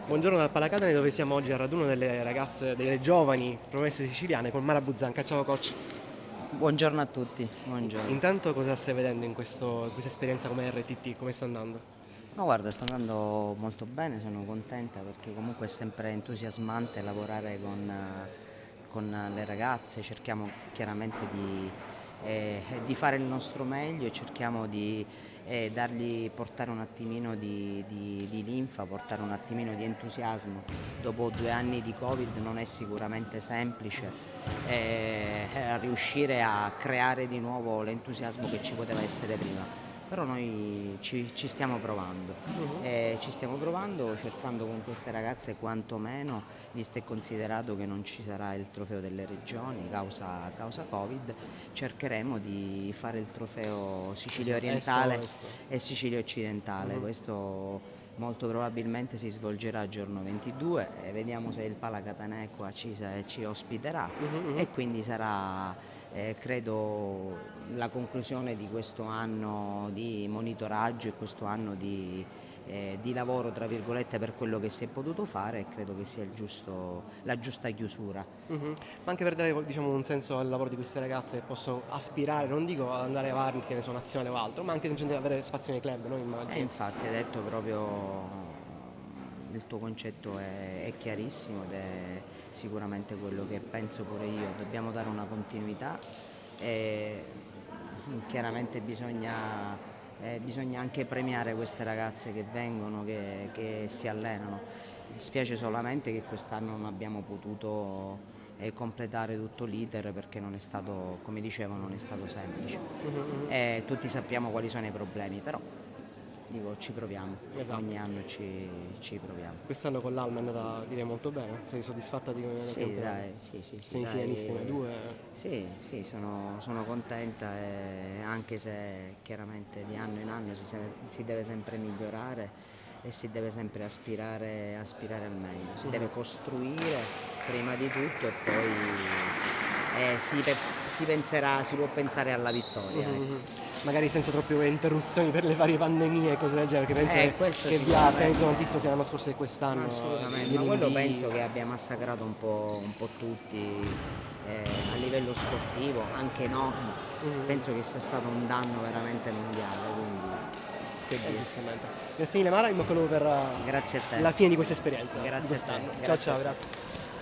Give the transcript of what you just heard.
Buongiorno dal Palacadene dove siamo oggi al raduno delle ragazze, delle giovani promesse siciliane con Mara Buzzanca. Ciao coach. Buongiorno a tutti, buongiorno. Intanto cosa stai vedendo in questa esperienza come RTT? Come sta andando? Ma guarda, sta andando molto bene, sono contenta perché comunque è sempre entusiasmante lavorare con le ragazze, cerchiamo chiaramente di fare il nostro meglio e cerchiamo di portare un attimino di linfa, portare un attimino di entusiasmo. Dopo 2 anni di Covid non è sicuramente semplice riuscire a creare di nuovo l'entusiasmo che ci poteva essere prima. Però noi ci stiamo provando, ci stiamo provando cercando con queste ragazze quantomeno, visto e considerato che non ci sarà il trofeo delle regioni causa Covid, cercheremo di fare il trofeo Sicilia Est, orientale ovest. e Sicilia occidentale. Questo molto probabilmente si svolgerà il giorno 22 e vediamo se il Palacatanecua ci ospiterà e quindi sarà credo la conclusione di questo anno di monitoraggio e questo anno di lavoro tra virgolette per quello che si è potuto fare e credo che sia la giusta chiusura. Ma anche per dare diciamo, un senso al lavoro di queste ragazze che possono aspirare, non dico ad andare avanti, che ne so, nazionale o altro, ma anche semplicemente avere spazio nei club, no? E Immagino. infatti hai detto proprio il tuo concetto è chiarissimo ed è sicuramente quello che penso pure io. Dobbiamo dare una continuità e chiaramente bisogna anche premiare queste ragazze che vengono, che si allenano. Mi dispiace solamente che quest'anno non abbiamo potuto completare tutto l'iter perché non è stato, come dicevo, non è stato semplice. Tutti sappiamo quali sono i problemi, però dico, ci proviamo, ogni Esatto. anno ci proviamo. Quest'anno con l'Alma è andata, direi, molto bene. Sei soddisfatta di come è andato Sì, campionato? dai, sì, Semifinalista in dai. A2. Sì, sono contenta anche se chiaramente di anno in anno si deve sempre migliorare e si deve sempre aspirare al meglio. Si deve costruire prima di tutto e poi si può pensare alla vittoria. Ecco. Magari senza troppe interruzioni per le varie pandemie e cose del genere, che penso Questo che vi ha penalizzato sicuramente. tantissimo sia l'anno scorso che Ma quest'anno, assolutamente, gli ma quello rinvii. penso che abbia massacrato un po' tutti a livello sportivo, anche non. Penso che sia stato un danno veramente mondiale, quindi che dire. Giustamente. Grazie mille Mara, in bocca al lupo per Grazie a te, la fine di questa esperienza, di grazie a te, quest'anno. Ciao grazie a ciao, te. grazie.